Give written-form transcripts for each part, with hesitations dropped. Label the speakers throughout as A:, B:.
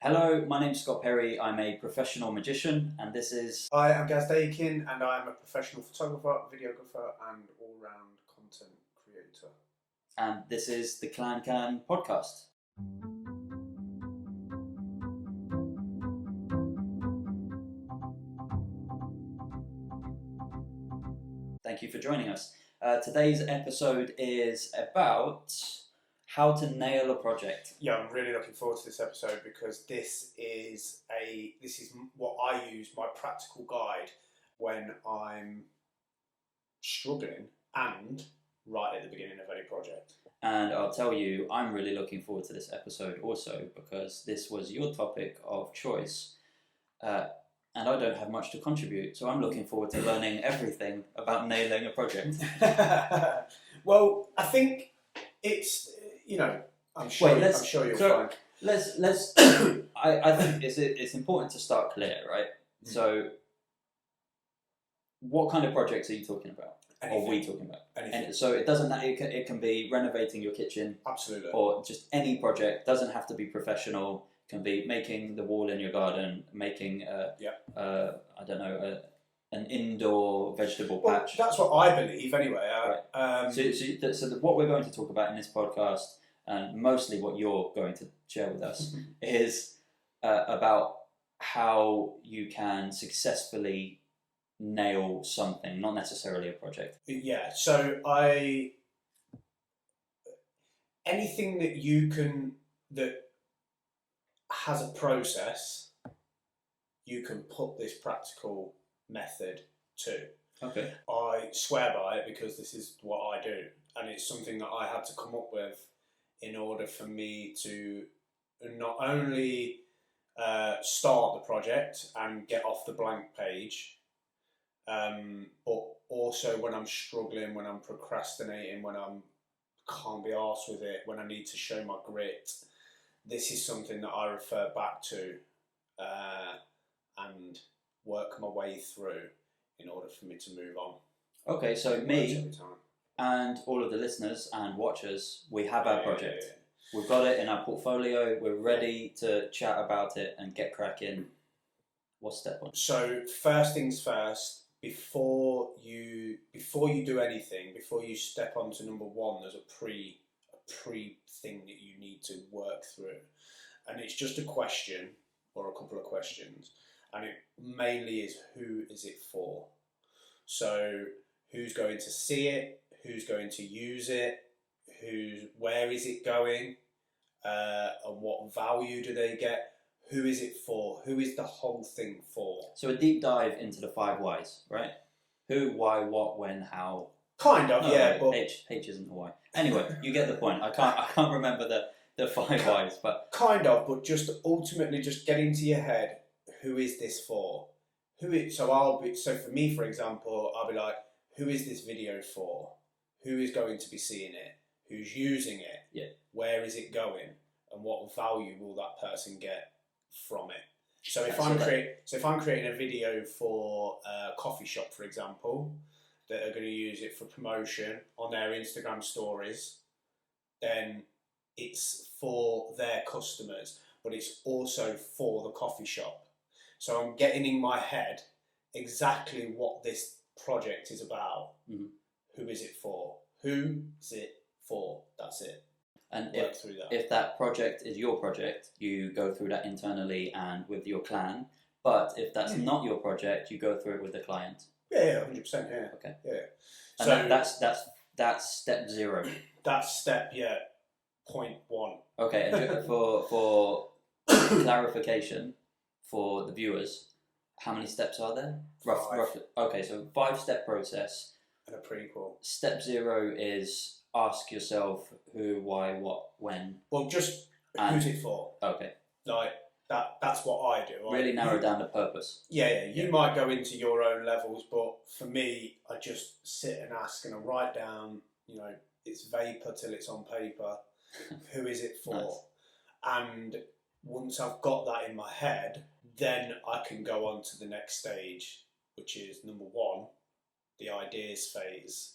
A: Hello, my name's Scott Perry. I'm a professional magician, and this is...
B: Hi, I'm Gaz Dakin, and I'm a professional photographer, videographer, and all-round content creator.
A: And this is the Clan Can podcast. Thank you for joining us. Today's episode is about how to nail a project.
B: Yeah, I'm really looking forward to this episode because this is what I use, my practical guide when I'm struggling and right at the beginning of any project.
A: And I'll tell you, I'm really looking forward to this episode also because this was your topic of choice. And I don't have much to contribute, so I'm looking forward to learning everything about nailing a project.
B: Well, I think it's, I'm sure you'll find.
A: Let's. I think it's important to start clear, right? Mm. So, what kind of projects are you talking about?
B: Anything.
A: Or are we talking about?
B: Anything.
A: And so it doesn't. It can be renovating your kitchen.
B: Absolutely.
A: Or just any project. Doesn't have to be professional. Can be making the wall in your garden, making I don't know, an indoor vegetable patch.
B: That's what I believe anyway.
A: Right. So what we're going to talk about in this podcast, and mostly what you're going to share with us, is about how you can successfully nail something, not necessarily a project.
B: Yeah, so anything that you can, that has a process, you can put this practical method to.
A: Okay.
B: I swear by it because this is what I do, and it's something that I had to come up with in order for me to not only start the project and get off the blank page, but also when I'm struggling, when I'm procrastinating, when I can't be arsed with it, when I need to show my grit. This is something that I refer back to and work my way through in order for me to move on.
A: Okay, so me and all of the listeners and watchers, we have our project. Yeah. We've got it in our portfolio. We're ready to chat about it and get cracking. What's step one?
B: So first things first, before you do anything, before you step on to number one, there's a pre thing that you need to work through, and it's just a question or a couple of questions, and it mainly is, who is it for? So who's going to see it, who's going to use it, where is it going, and what value do they get? Who is it for? Who is the whole thing for?
A: So a deep dive into the 5 whys, right? Who, why, what, when, how.
B: Kind of, yeah. But
A: H isn't the Y. Anyway, you get the point. I can't remember the 5 whys, but
B: kind of, but just ultimately just get into your head, who is this for? So for me, for example, I'll be like, who is this video for? Who is going to be seeing it? Who's using it?
A: Yeah.
B: Where is it going? And what value will that person get from it? So if I'm creating a video for a coffee shop, for example, that are going to use it for promotion on their Instagram stories, then it's for their customers, but it's also for the coffee shop. So I'm getting in my head exactly what this project is about. Mm-hmm. Who is it for? Who is it for? That's it.
A: And if that project is your project, you go through that internally and with your clan. But if that's not your project, you go through it with the client.
B: Yeah, 100%. Yeah.
A: Okay.
B: Yeah.
A: And so that's step 0.
B: That's step 0.1.
A: Okay. And for clarification for the viewers, how many steps are there? Roughly. Okay, so 5-step process.
B: And a prequel.
A: Step 0 is ask yourself who, why, what, when.
B: Well, just who's it for?
A: Okay.
B: Like that's what I do.
A: Really narrow down the purpose.
B: Yeah. You might go into your own levels, but for me, I just sit and ask, and I write down. It's vapor till it's on paper. Who is it for?
A: Nice.
B: And once I've got that in my head, then I can go on to the next stage, which is number 1, the ideas phase.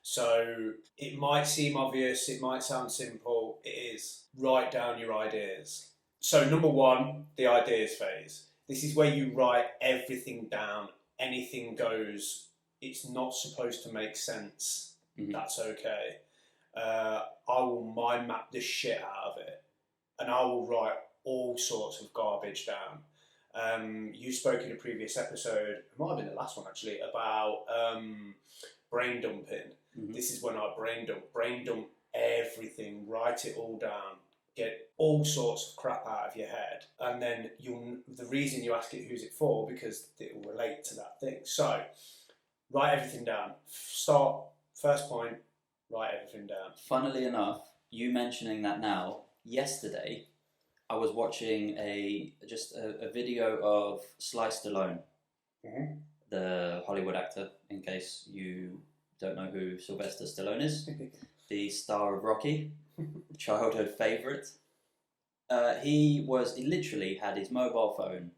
B: So it might seem obvious, it might sound simple, it is. Write down your ideas. So number one, the ideas phase. This is where you write everything down. Anything goes. It's not supposed to make sense.
A: Mhm.
B: That's okay. I will mind map the shit out of it, and I will write all sorts of garbage down. You spoke in a previous episode, it might have been the last one actually, about brain dumping.
A: Mhm.
B: This is when I brain dump everything, write it all down, get all sorts of crap out of your head, and then the reason you ask it who's it for, because it will relate to that thing. So write everything down. Start, first point, write everything down.
A: Funnily enough, you mentioning that now, yesterday I was watching a video of Sly Stallone,
B: Mhm.
A: the Hollywood actor, in case you don't know who Sylvester Stallone is, the star of Rocky, childhood favourite. He literally had his mobile phone,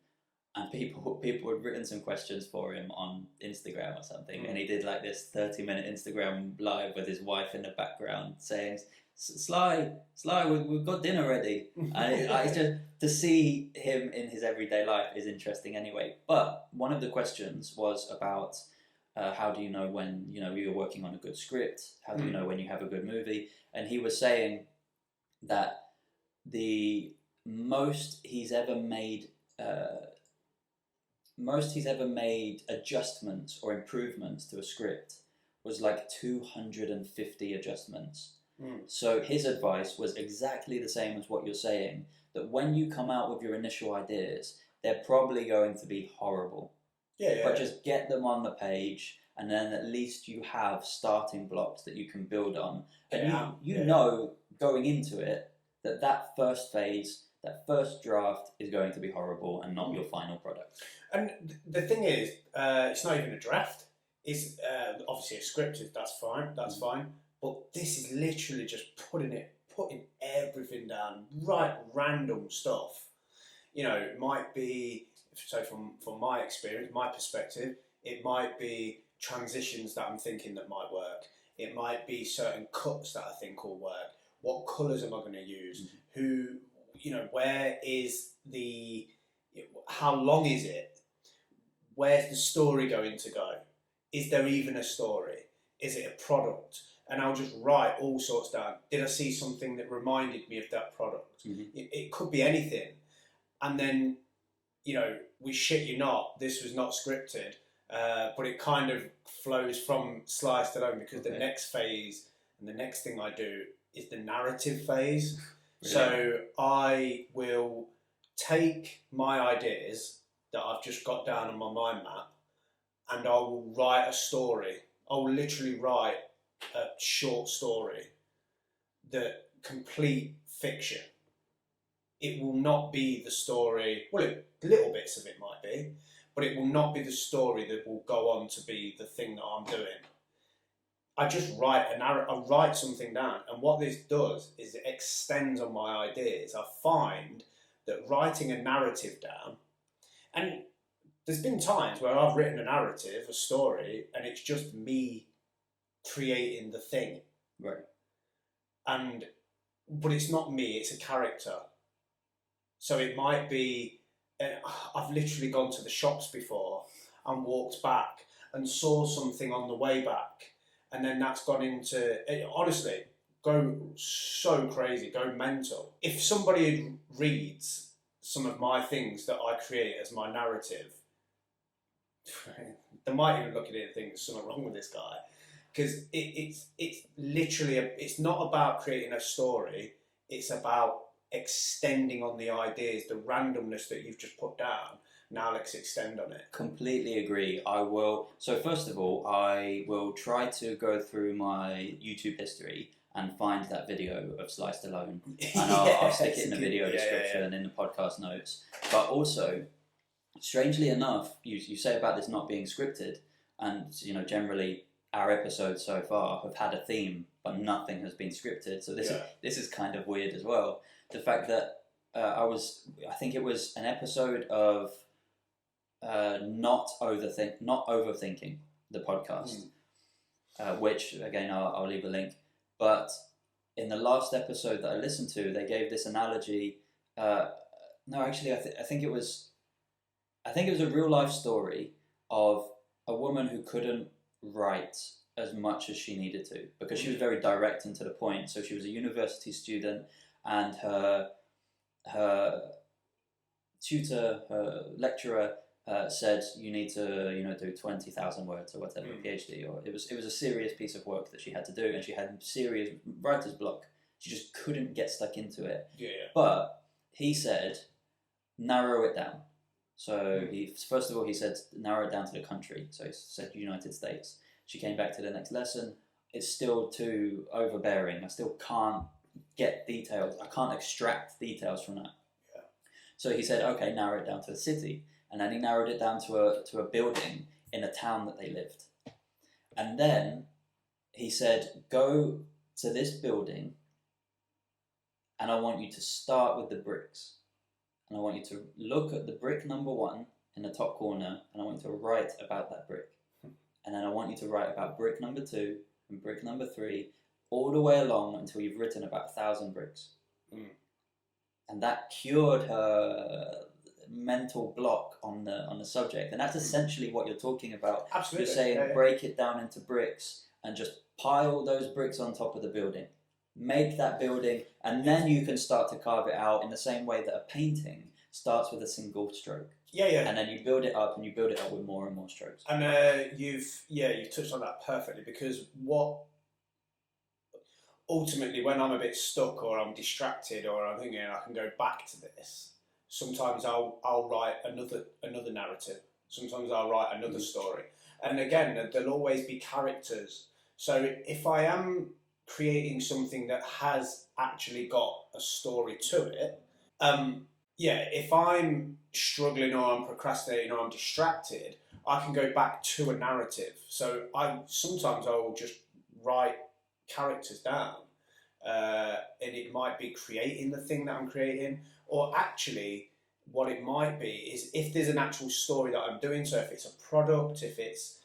A: and people had written some questions for him on Instagram or something, and he did like this 30-minute Instagram live with his wife in the background saying, Sly, we've got dinner ready. And I just, to see him in his everyday life is interesting anyway. But one of the questions was about how do you know when you're working on a good script? How do you know when you have a good movie? And he was saying that the most he's ever made adjustments or improvements to a script was like 250 adjustments. So his advice was exactly the same as what you're saying, that when you come out with your initial ideas, they're probably going to be horrible.
B: Yeah.
A: But just get them on the page, and then at least you have starting blocks that you can build on. And you know going into it that first phase, that first draft is going to be horrible and not your final product.
B: And the thing is, it's not even a draft. It's obviously a script. That's fine. But this is literally just putting everything down, right? Random stuff. It might be, so from my experience, my perspective, it might be transitions that I'm thinking that might work. It might be certain cuts that I think will work. What colours am I going to use? Where is how long is it? Where's the story going to go? Is there even a story? Is it a product? And I'll just write all sorts down. Did I see something that reminded me of that product? It could be anything. And then, we shit you not, this was not scripted, but it kind of flows from Sly Stallone, because the next phase and the next thing I do is the narrative phase. Really? So I will take my ideas that I've just got down on my mind map, and I will write a story. I will literally write a short story, that complete fiction. It will not be the story, little bits of it might be, but it will not be the story that will go on to be the thing that I'm doing. I just write I write something down, and what this does is it extends on my ideas. I find that writing a narrative down, and there's been times where I've written a narrative, a story, and it's just me creating the thing.
A: Right.
B: But it's not me, it's a character. So it might be, I've literally gone to the shops before and walked back and saw something on the way back, and then that's gone into, honestly, go so crazy, go mental. If somebody reads some of my things that I create as my narrative, they might even look at it and think there's something wrong with this guy. Because it's literally, it's not about creating a story, it's about extending on the ideas, the randomness that you've just put down. Now let's extend on it.
A: Completely agree. I will. So first of all, I will try to go through my YouTube history and find that video of Sly Stallone, and I'll stick it in the video description in the podcast notes. But also, strangely enough, you say about this not being scripted, and generally our episodes so far have had a theme, but nothing has been scripted. So this is kind of weird as well. The fact that I think it was an episode of not overthinking the podcast, which again I'll leave a link. But in the last episode that I listened to, they gave this analogy No, actually, I think it was. I think it was a real life story of a woman who couldn't write as much as she needed to because she was very direct and to the point. So she was a university student, and her tutor, her lecturer, said you need to do 20,000 words or whatever, PhD, or it was a serious piece of work that she had to do, and she had serious writer's block. She just couldn't get stuck into it.
B: Yeah.
A: But he said, narrow it down. So he first of all he said narrow it down to the country. So he said United States. She came back to the next lesson. It's still too overbearing. I still can't get details. I can't extract details from that.
B: Yeah.
A: So he said, okay, narrow it down to a city, and then he narrowed it down to a building in a town that they lived, and then he said, go to this building, and I want you to start with the bricks. And I want you to look at the brick number 1 in the top corner, and I want you to write about that brick. And then I want you to write about brick number 2 and brick number 3, all the way along until you've written about 1,000 bricks. And that cured her mental block on the subject. And that's essentially what you're talking about.
B: Absolutely.
A: You're saying break it down into bricks and just pile those bricks on top of the building. Make that building, and then you can start to carve it out in the same way that a painting starts with a single stroke.
B: Yeah.
A: And then you build it up, and you build it up with more and more strokes.
B: And you've touched on that perfectly, because ultimately, when I'm a bit stuck or I'm distracted or I'm thinking I can go back to this, sometimes I'll write another narrative. Sometimes I'll write another story, and again, there'll always be characters. So if I am creating something that has actually got a story to it, if I'm struggling or I'm procrastinating or I'm distracted, I can go back to a narrative. So sometimes I will just write characters down, and it might be creating the thing that I'm creating, or actually what it might be is if there's an actual story that I'm doing. So if it's a product, if it's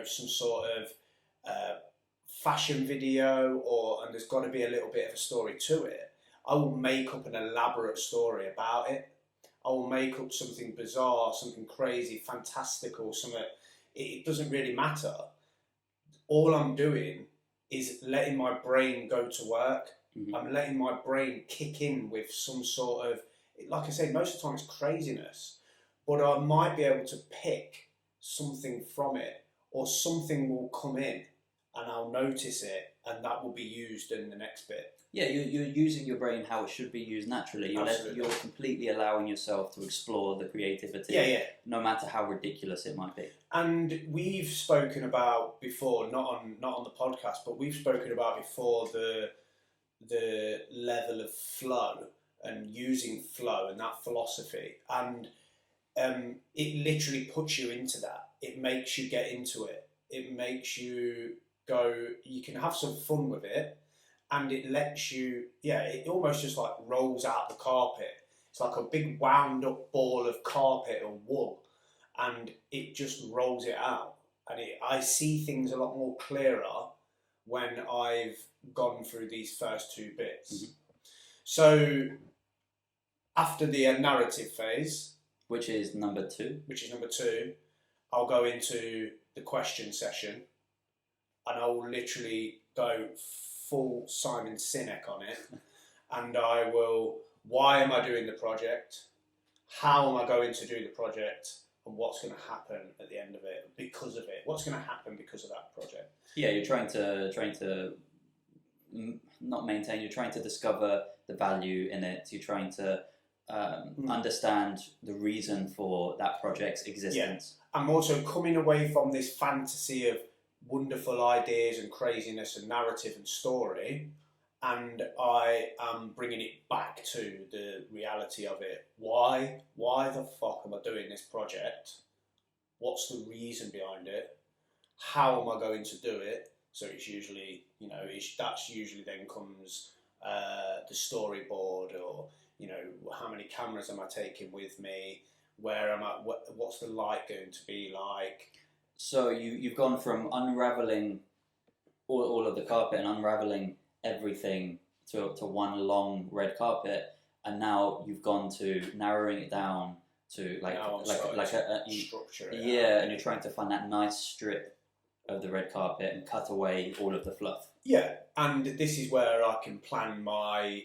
B: some sort of fashion video, and there's got to be a little bit of a story to it, I will make up an elaborate story about it. I will make up something bizarre, something crazy, fantastical, something. It doesn't really matter. All I'm doing is letting my brain go to work. I'm letting my brain kick in with some sort of, like I said, most of the time it's craziness, but I might be able to pick something from it, or something will come in and I'll notice it, and that will be used in the next bit.
A: Yeah, you're using your brain how it should be used naturally. You're completely allowing yourself to explore the creativity, no matter how ridiculous it might be.
B: And we've spoken about before, not on the podcast, but we've spoken about before the level of flow and using flow and that philosophy, and it literally puts you into that. It makes you get into it. It makes you go. You can have some fun with it. And it lets you, it almost just like rolls out the carpet. It's like a big wound up ball of carpet or wool, and it just rolls it out. And I see things a lot more clearer when I've gone through these first 2 bits. So after the narrative phase,
A: which is number 2,
B: I'll go into the question session, and I will literally go full Simon Sinek on it, and I will, why am I doing the project, how am I going to do the project, and what's going to happen at the end of it because of it, what's going to happen because of that project. Yeah,
A: you're trying to not maintain, you're trying to discover the value in it, you're trying to understand the reason for that project's existence.
B: I'm also coming away from this fantasy of wonderful ideas and craziness and narrative and story, and I am bringing it back to the reality of it. Why the fuck am I doing this project? What's the reason behind it? How am I going to do it? So it's usually, that's usually then comes the storyboard, or how many cameras am I taking with me? Where am I? What's the light going to be like?
A: So you've gone from unraveling all of the carpet and unraveling everything to one long red carpet, and now you've gone to narrowing it down to
B: structure.
A: And you're trying to find that nice strip of the red carpet and cut away all of the fluff.
B: Yeah, and this is where I can plan my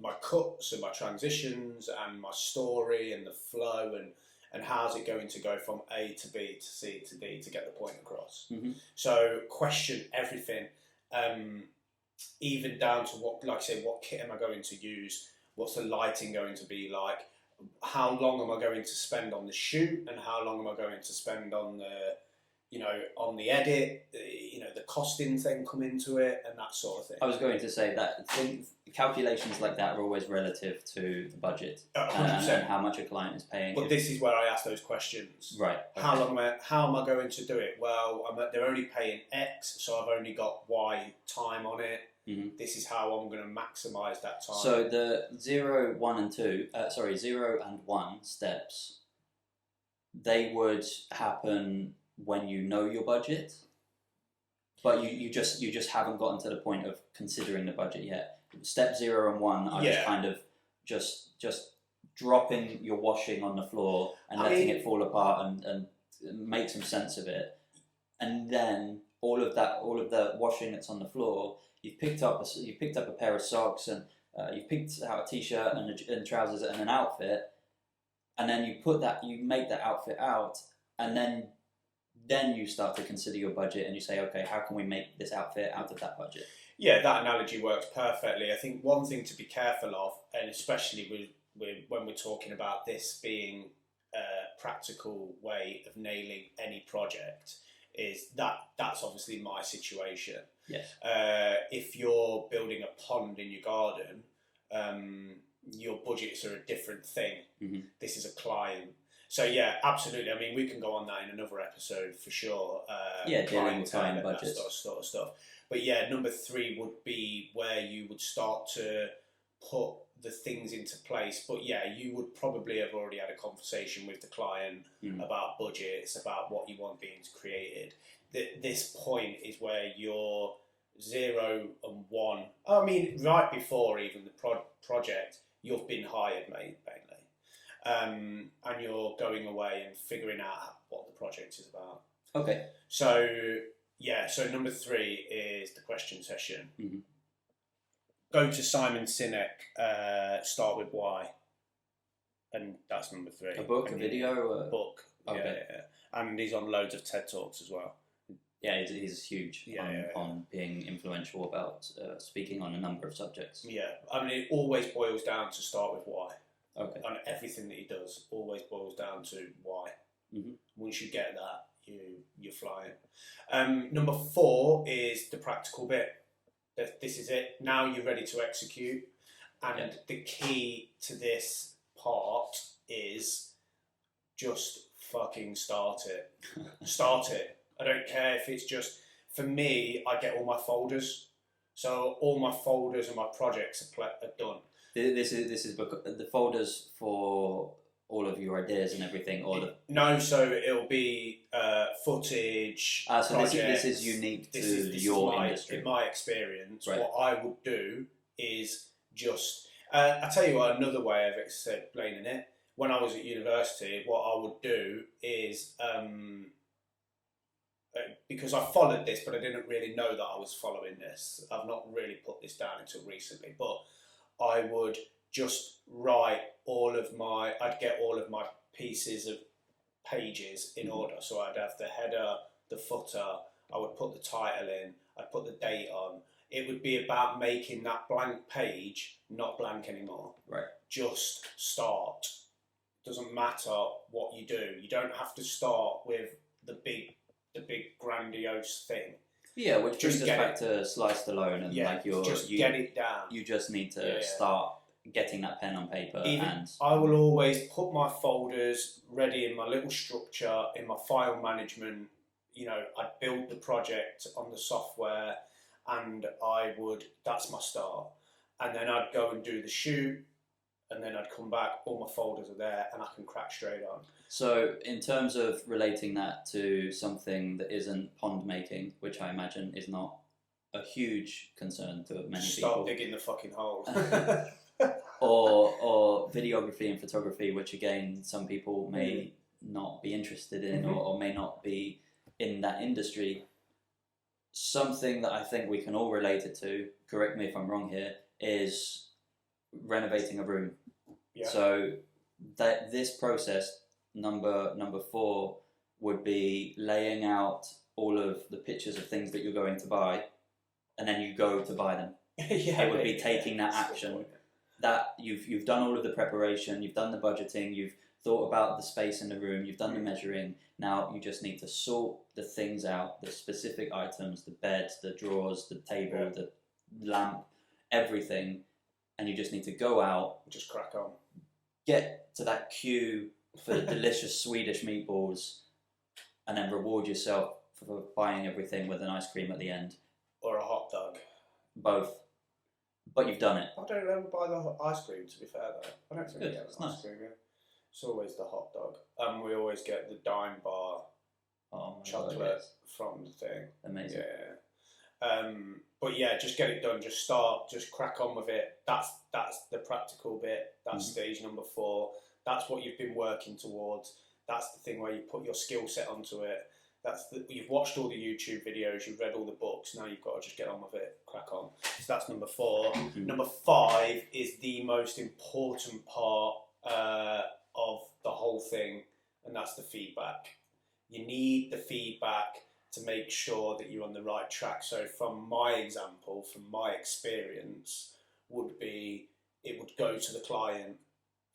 B: my cuts and my transitions and my story and the flow and how's it going to go from A to B to C to D to get the point across.
A: Mm-hmm.
B: So question everything, even down to what, like I say, what kit am I going to use? What's the lighting going to be like? How long am I going to spend on the shoot, and how long am I going to spend on the, on the edit? The costings then come into it and that sort of thing.
A: I was going to say that calculations like that are always relative to the budget
B: 100%.
A: And how much a client is paying.
B: But this is where I ask those questions.
A: Right. Okay.
B: How am I going to do it? Well, they're only paying X, so I've only got Y time on it.
A: Mm-hmm.
B: This is how I'm going to maximise that time.
A: So the 0, 1 and 2, 0 and 1 steps, they would happen when you know your budget, but you just haven't gotten to the point of considering the budget yet. Step 0 and 1 are just kind of just dropping your washing on the floor and letting it fall apart and make some sense of it, and then all of the washing that's on the floor. You've picked up a pair of socks, and you've picked out a t-shirt and trousers and an outfit, and then you make that outfit out, and then you start to consider your budget, and you say, okay, how can we make this outfit out of that budget?
B: Yeah, that analogy works perfectly. I think one thing to be careful of, and especially when we're talking about this being a practical way of nailing any project, is that's obviously my situation.
A: Yes.
B: If you're building a pond in your garden, your budgets are a different thing.
A: Mm-hmm.
B: This is a client. So yeah, absolutely. I mean, we can go on that in another episode for sure.
A: Dealing with client budgets.
B: That sort of stuff. But yeah, number 3 would be where you would start to put the things into place. But yeah, you would probably have already had a conversation with the client about budgets, about what you want being created. This point is where you're 0 and 1. I mean, right before even the project, you've been hired, mainly. And you're going away and figuring out what the project is about.
A: Okay.
B: So number 3 is the question session.
A: Mm-hmm.
B: Go to Simon Sinek, start with why. And that's number 3.
A: A book, a video?
B: A book.
A: Okay.
B: Yeah. And he's on loads of TED Talks as well.
A: Yeah, he's huge on being influential about speaking on a number of subjects. Yeah,
B: I mean, it always boils down to start with why.
A: Okay.
B: And everything that he does always boils down to why.
A: Mm-hmm.
B: Once you get that, you're flying. Number 4 is the practical bit. This is it. Now you're ready to execute. And the key to this part is just fucking start it. Start it. I don't care if it's just, for me, I get all my folders. So all my folders and my projects are done.
A: This is the folders for all of your ideas and everything,
B: No, so it'll be footage.
A: So this is unique to your industry.
B: In my experience,
A: right.
B: What I would do is just. I tell you what, another way of explaining it. When I was at university, what I would do is because I followed this, but I didn't really know that I was following this. I've not really put this down until recently, but I would just write I'd get all of my pieces of pages in order. So I'd have the header, the footer, I would put the title in, I'd put the date on. It would be about making that blank page not blank anymore.
A: Right.
B: Just start. Doesn't matter what you do. You don't have to start with the big grandiose thing.
A: Yeah, which brings us back to Slice Stallone and
B: get it down.
A: You just need to start getting that pen on paper.
B: I will always put my folders ready in my little structure, in my file management. I'd build the project on the software, and that's my start. And then I'd go and do the shoot, and then I'd come back, all my folders are there, and I can crack straight on.
A: So in terms of relating that to something that isn't pond making, which I imagine is not a huge concern to many
B: Start
A: people.
B: digging the fucking hole.
A: or videography and photography, which again some people may not be interested in or may not be in that industry. Something that I think we can all relate it to, correct me if I'm wrong here, is renovating a room.
B: Yeah.
A: So that this process, number 4, would be laying out all of the pictures of things that you're going to buy, and then you go to buy them. It would be taking that action. That you've done all of the preparation, you've done the budgeting, you've thought about the space in the room, you've done the measuring. Now you just need to sort the things out, the specific items, the bed, the drawers, the table, the lamp, everything, and you just need to go out,
B: just crack on,
A: get to that queue for the delicious Swedish meatballs, and then reward yourself for buying everything with an ice cream at the end.
B: Or a hot dog.
A: Both. But you've done it.
B: I don't ever buy the ice cream, to be fair, though. I don't think we have
A: It's
B: ice
A: nice.
B: cream, yeah. It's always the hot dog. And we always get the dime bar chocolate from the thing.
A: Amazing.
B: Yeah. But yeah, just get it done. Just start. Just crack on with it. That's the practical bit. That's stage number 4. That's what you've been working towards. That's the thing where you put your skill set onto it. You've watched all the YouTube videos, you've read all the books, now you've got to just get on with it, crack on. So that's number 4. Number 5 is the most important part of the whole thing, and that's the feedback. You need the feedback to make sure that you're on the right track. So from my example, from my experience, it would go to the client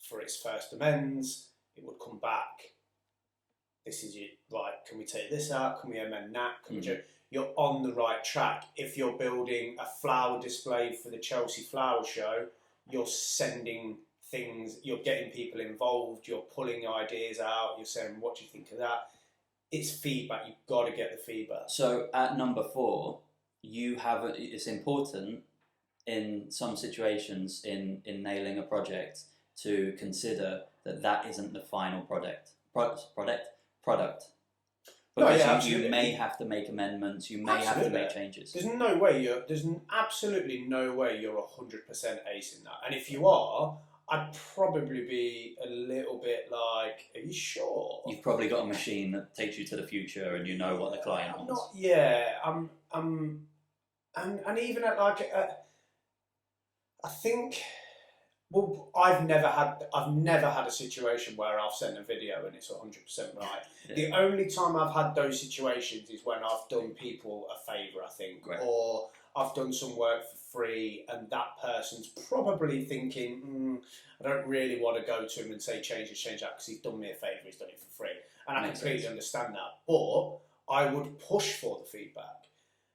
B: for its first amends, it would come back, this is it, right, can we take this out, can we amend that, you're on the right track. If you're building a flower display for the Chelsea Flower Show, you're sending things, you're getting people involved, you're pulling ideas out, you're saying, what do you think of that? It's feedback, you've got to get the feedback.
A: So at number 4, it's important in some situations in nailing a project to consider that isn't the final product. Because you may have to make amendments, you may have to make changes.
B: There's absolutely no way you're 100% acing that. And if you are, I'd probably be a little bit like, are you sure?
A: You've probably got a machine that takes you to the future and you know what the client wants.
B: And even at I think, well, I've never had a situation where I've sent a video and it's 100% right. Yeah. The only time I've had those situations is when I've done people a favour, I think, or I've done some work for free, and that person's probably thinking, I don't really want to go to him and say change that because he's done me a favour, he's done it for free, and I completely understand that. But I would push for the feedback.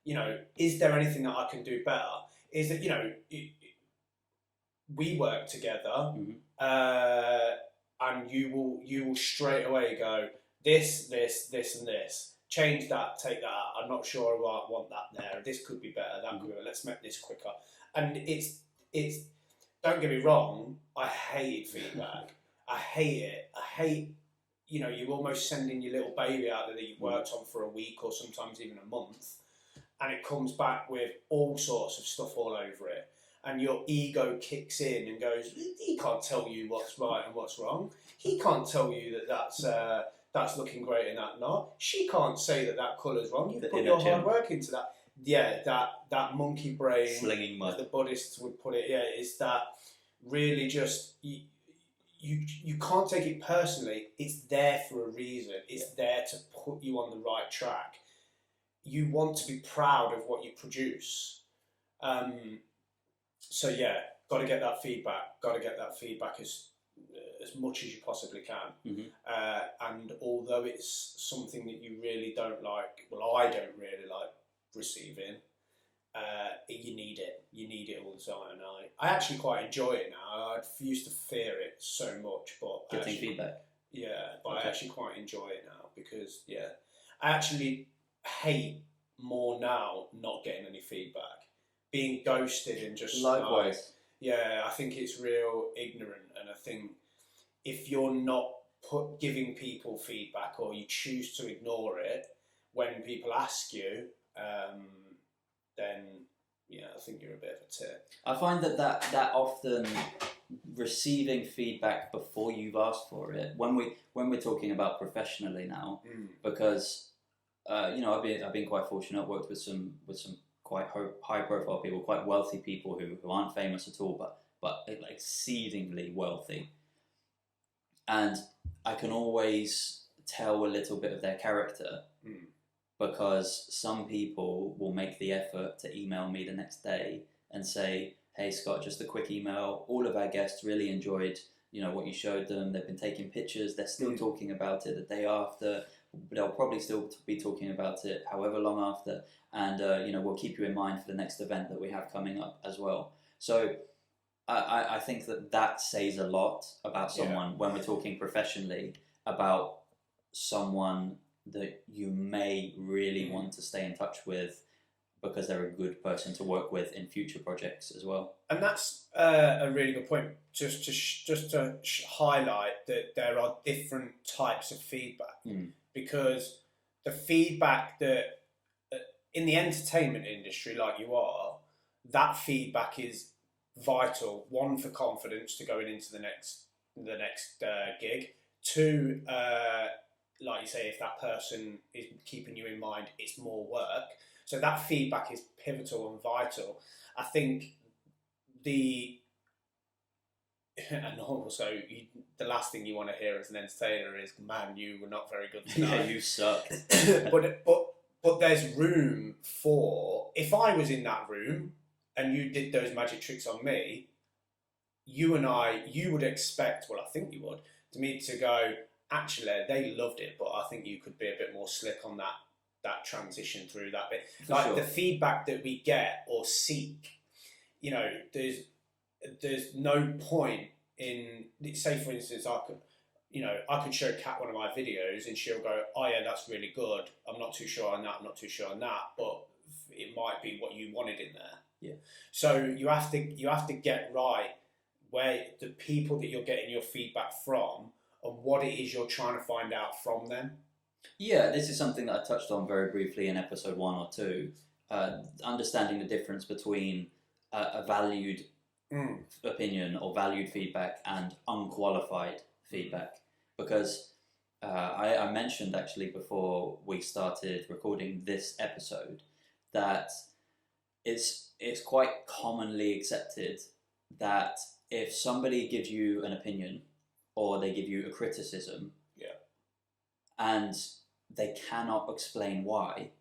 B: You know, is there anything that I can do better? Is that, you know, we work together, and you will straight away go, this, and this. Change that, take that out. I'm not sure I want that there. This could be better, that could be better. Let's make this quicker. And it's don't get me wrong, I hate feedback. I hate it. I hate, you know, you almost sending your little baby out there that you've worked on for a week or sometimes even a month, and it comes back with all sorts of stuff all over it. And your ego kicks in and goes, he can't tell you what's right and what's wrong. He can't tell you that that's looking great and that not. She can't say that colour's wrong. You've put your hard work into that. Yeah, that monkey brain,
A: slinging mud,
B: as the Buddhists would put it. Yeah, is that really just you can't take it personally. It's there for a reason. It's there to put you on the right track. You want to be proud of what you produce. So yeah, got to get that feedback. Got to get that feedback as much as you possibly can. And although it's something that you really don't like, well, I don't really like receiving. You need it. You need it all the time. And I actually quite enjoy it now. I used to fear it so much, but
A: getting feedback.
B: Yeah, but I actually quite enjoy it now because I actually hate more now not getting any feedback. Being ghosted and just
A: likewise.
B: I think it's real ignorant, and I think if you're not giving people feedback or you choose to ignore it when people ask you, then I think you're a bit of a tit.
A: I find that often receiving feedback before you've asked for it, when we're talking about professionally now, because I've been quite fortunate. I've worked with some quite high profile people, quite wealthy people who aren't famous at all, but like exceedingly wealthy, and I can always tell a little bit of their character. Because some people will make the effort to email me the next day and say, "Hey Scott, just a quick email. All of our guests really enjoyed, what you showed them. They've been taking pictures. They're still talking about it the day after. They'll probably still be talking about it however long after. And we'll keep you in mind for the next event that we have coming up as well." So I think that says a lot about someone when we're talking professionally about someone that you may really want to stay in touch with because they're a good person to work with in future projects as well.
B: And that's a really good point. Just to highlight that there are different types of feedback, because the feedback that in the entertainment industry, like you are, that feedback is vital. One, for confidence to going into the next gig. Two, like you say, if that person is keeping you in mind, it's more work. So that feedback is pivotal and vital. I think and also the last thing you want to hear as an entertainer is, "Man, you were not very good tonight."
A: Yeah, you suck.
B: but there's room for, if I was in that room and you did those magic tricks on me, you would expect, well, I think you would, to me to go, "Actually, they loved it, but I think you could be a bit more slick on that transition through that bit." The feedback that we get or seek, there's no point in, say for instance, I could show Kat one of my videos and she'll go, "Oh yeah, that's really good. I'm not too sure on that. I'm not too sure on that, but it might be what you wanted in there."
A: Yeah.
B: So you have to get right where the people that you're getting your feedback from and what it is you're trying to find out from them.
A: Yeah, this is something that I touched on very briefly in episode 1 or 2. Understanding the difference between a valued opinion or valued feedback and unqualified feedback. Because I mentioned actually before we started recording this episode that it's quite commonly accepted that if somebody gives you an opinion or they give you a criticism, and they cannot explain why,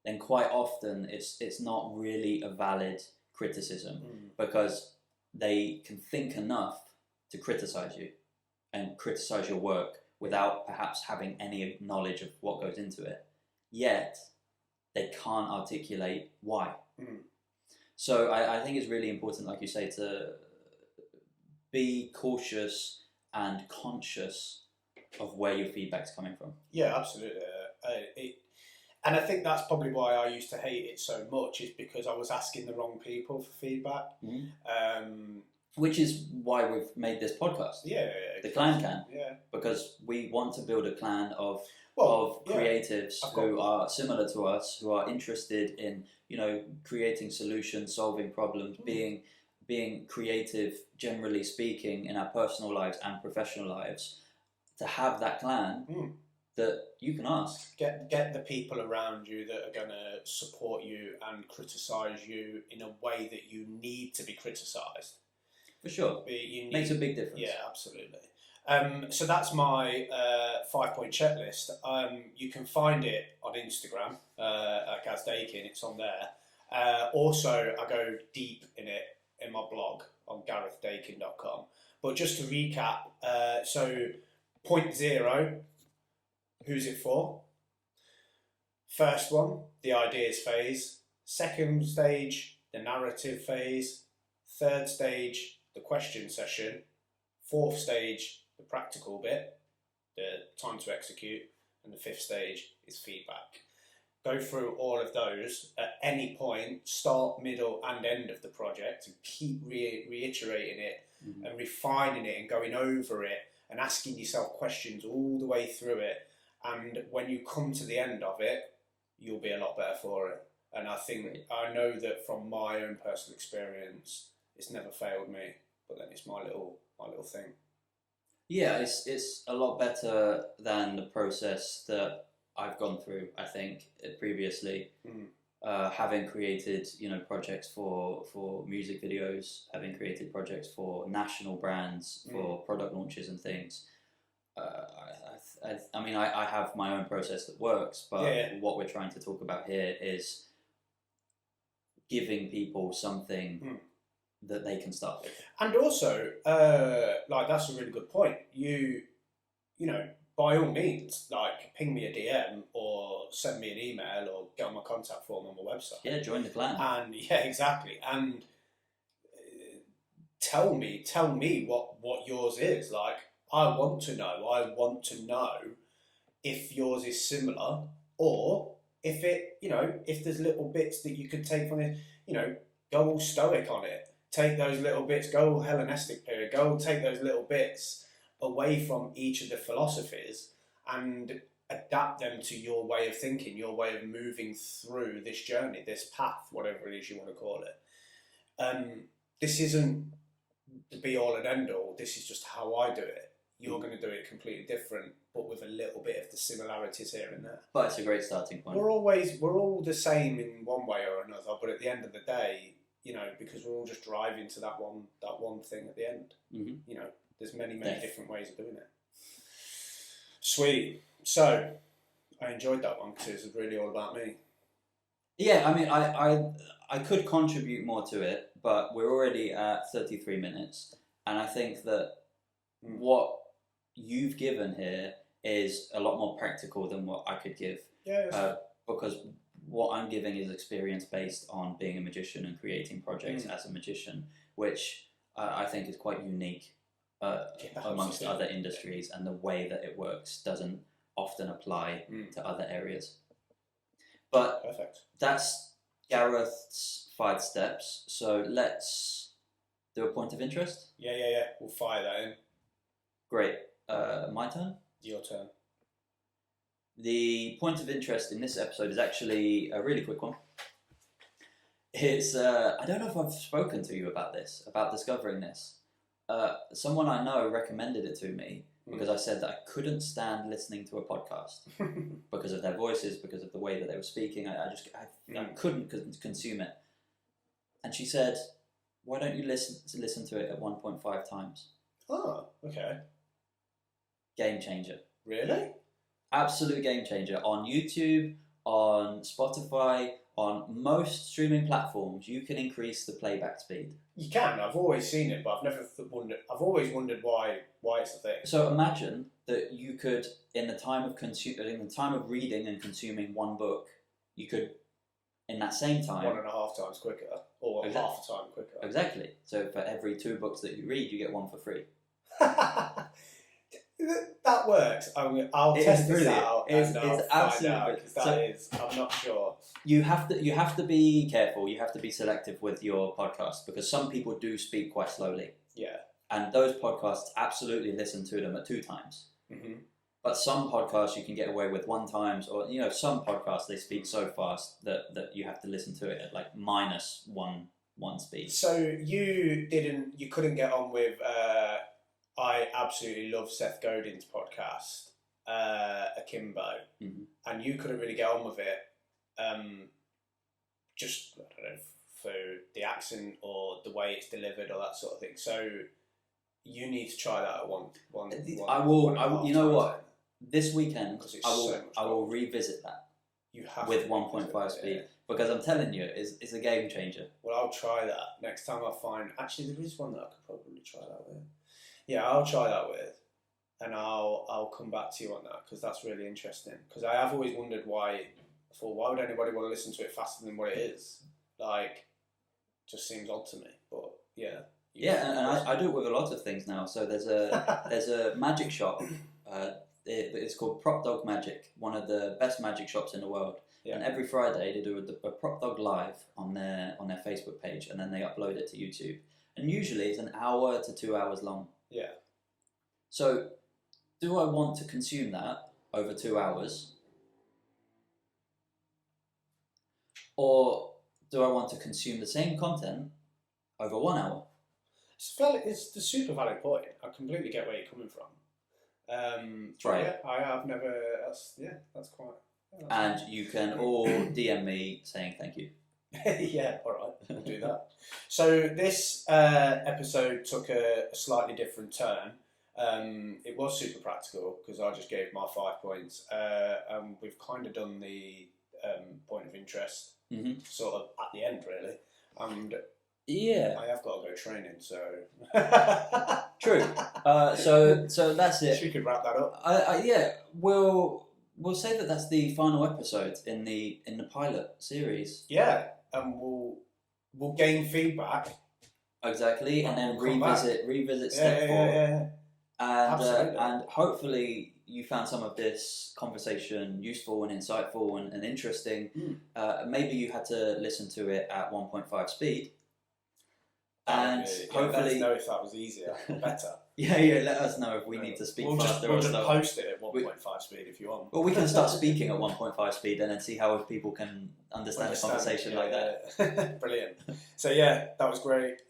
A: then quite often it's not really a valid criticism, because they can think enough to criticize you and criticize your work without perhaps having any knowledge of what goes into it, yet they can't articulate why. So I think it's really important, like you say, to be cautious and conscious of where your feedback's coming from.
B: Yeah, absolutely. And I think that's probably why I used to hate it so much, is because I was asking the wrong people for feedback.
A: Which is why we've made this podcast.
B: Yeah,
A: the Clan Can.
B: Yeah,
A: because we want to build a clan of creatives who are similar to us, who are interested in creating solutions, solving problems, being creative, generally speaking, in our personal lives and professional lives. To have that clan that you can ask.
B: Get the people around you that are going to support you and criticise you in a way that you need to be criticised.
A: For sure. Makes a big difference.
B: Yeah, absolutely. So that's my 5-point checklist. You can find it on Instagram at Gaz Dakin. It's on there. Also, I go deep in it in my blog on garethdakin.com. But just to recap, so point 0, who's it for? First one, the ideas phase. Second stage, the narrative phase. Third stage, the question session. Fourth stage, the practical bit, the time to execute. And the fifth stage is feedback. Go through all of those at any point, start, middle and end of the project, and keep reiterating it and refining it and going over it and asking yourself questions all the way through it. And when you come to the end of it, you'll be a lot better for it. And I think I know that from my own personal experience, it's never failed me. But then it's my little thing.
A: Yeah, it's a lot better than the process that I've gone through. I think previously, having created projects for music videos, having created projects for national brands, for product launches and things. I mean, I have my own process that works, but what we're trying to talk about here is giving people something that they can start with.
B: And also, like, that's a really good point. You know, by all means, like, ping me a DM or send me an email or get on my contact form on my website.
A: Yeah, join the clan.
B: And yeah, exactly. And tell me what yours is. Like, I want to know. I want to know if yours is similar, or if it, if there's little bits that you could take from it. Go all stoic on it. Take those little bits. Go all Hellenistic period. Go take those little bits away from each of the philosophies and adapt them to your way of thinking, your way of moving through this journey, this path, whatever it is you want to call it. This isn't the be all and end all. This is just how I do it. You're going to do it completely different, but with a little bit of the similarities here and there.
A: But it's a great starting point.
B: We're all the same in one way or another, but at the end of the day, because we're all just driving to that one thing at the end. There's many different ways of doing it. Sweet. So I enjoyed that one because it was really all about me.
A: Yeah, I mean, I could contribute more to it, but we're already at 33 minutes, and I think that what you've given here is a lot more practical than what I could give.
B: Yeah.
A: Because what I'm giving is experience based on being a magician and creating projects as a magician, which I think is quite unique amongst other industries, and the way that it works doesn't often apply to other areas. But
B: perfect. That's
A: Gareth's 5 steps. So let's do a point of interest.
B: Yeah. We'll fire that in.
A: Great. My turn?
B: Your turn.
A: The point of interest in this episode is actually a really quick one. It's, I don't know if I've spoken to you about this, about discovering this. Someone I know recommended it to me because I said that I couldn't stand listening to a podcast because of their voices, because of the way that they were speaking. I couldn't consume it. And she said, why don't you listen to it at 1.5 times?
B: Oh, okay.
A: Game changer.
B: Really?
A: Absolute game changer. On YouTube, on Spotify, on most streaming platforms, you can increase the playback speed.
B: You can. I've always seen it, but I've never wondered. I've always wondered why it's a thing.
A: So imagine that you could, in the time of reading and consuming one book, you could, in that same time,
B: 1.5 times quicker, or half a time quicker.
A: Exactly. So for every 2 books that you read, you get 1 for free.
B: That works. I'll test this out.
A: It's absolutely
B: because I'm not sure.
A: You have to be careful. You have to be selective with your podcast, because some people do speak quite slowly.
B: Yeah.
A: And those podcasts, absolutely listen to them at 2 times.
B: Mm-hmm.
A: But some podcasts you can get away with 1 times, or some podcasts they speak so fast that you have to listen to it at like minus one speed.
B: So you couldn't get on with. I absolutely love Seth Godin's podcast, Akimbo, and you couldn't really get on with it. Just I don't know, for the accent or the way it's delivered or that sort of thing. So you need to try that at one.
A: I will. You know what? This weekend, I will revisit that.
B: You have
A: with 1.5 speed, because I'm telling you, it's a game changer.
B: Well, I'll try that next time I find. Actually, there is one that I could probably try that with. Yeah, I'll try that with, and I'll come back to you on that, because that's really interesting. Because I have always wondered why would anybody want to listen to it faster than what it is? Like, just seems odd to me. But yeah.
A: Yeah, and I do it with a lot of things now. So there's a magic shop. It's called Prop Dog Magic, one of the best magic shops in the world. Yeah. And every Friday they do a Prop Dog Live on their Facebook page, and then they upload it to YouTube. And usually it's an hour to 2 hours long.
B: Yeah.
A: So, do I want to consume that over 2 hours? or do I want to consume the same content over 1 hour?
B: It's the super valid point. I completely get where you're coming from.
A: Right.
B: Yeah, I have never. That's quite.
A: And you can all DM me saying thank you.
B: Yeah, all right, we'll do that. So this episode took a slightly different turn. It was super practical because I just gave my 5 points. And we've kind of done the point of interest sort of at the end, really. And
A: yeah,
B: I have got to go training, so
A: true. So that's it.
B: We could wrap that up.
A: Yeah, we'll say that that's the final episode in the pilot series.
B: Yeah, and we'll gain feedback.
A: Exactly, and then revisit step 4.
B: Yeah.
A: And hopefully you found some of this conversation useful and insightful and interesting. Maybe you had to listen to it at 1.5 speed. And hopefully,
B: let us know if that was easier, better.
A: Yeah. Let us know if we need to speak faster.
B: We'll just post it at 1.5 speed if you want.
A: Well, we can start speaking at 1.5 speed and then see how people can understand the conversation like that.
B: Brilliant. So yeah, that was great.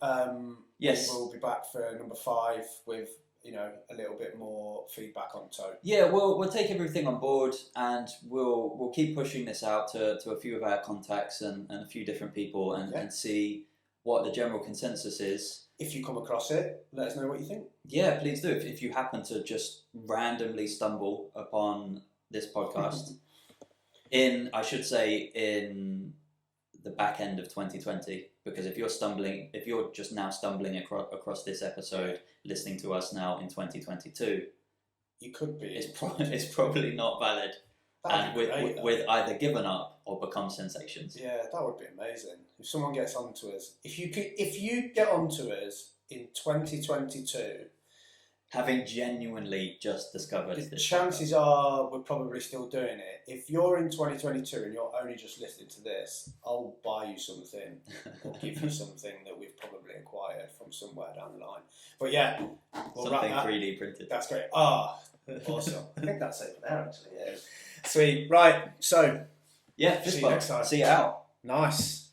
A: Yes,
B: we'll be back for number 5 with a little bit more feedback on tone.
A: Yeah, we'll take everything on board and we'll keep pushing this out to a few of our contacts and a few different people and see what the general consensus is.
B: If you come across it, let us know what you think.
A: Yeah, please do. If you happen to just randomly stumble upon this podcast in the back end of 2020, because if you're just now stumbling across this episode, listening to us now in 2022,
B: you could be.
A: It's probably not valid. And with either given up or become sensations.
B: Yeah, that would be amazing. If someone gets onto us, if you get onto us in 2022,
A: having genuinely just discovered
B: the
A: this,
B: chances are we're probably still doing it. If you're in 2022 and you're only just listening to this, I'll buy you something or give you something that we've probably acquired from somewhere down the line. But yeah, we'll
A: something 3D printed.
B: That's great. Awesome. I think that's over there actually. Yeah. Sweet. Right. So
A: yeah,
B: see you next time.
A: See you out.
B: Nice.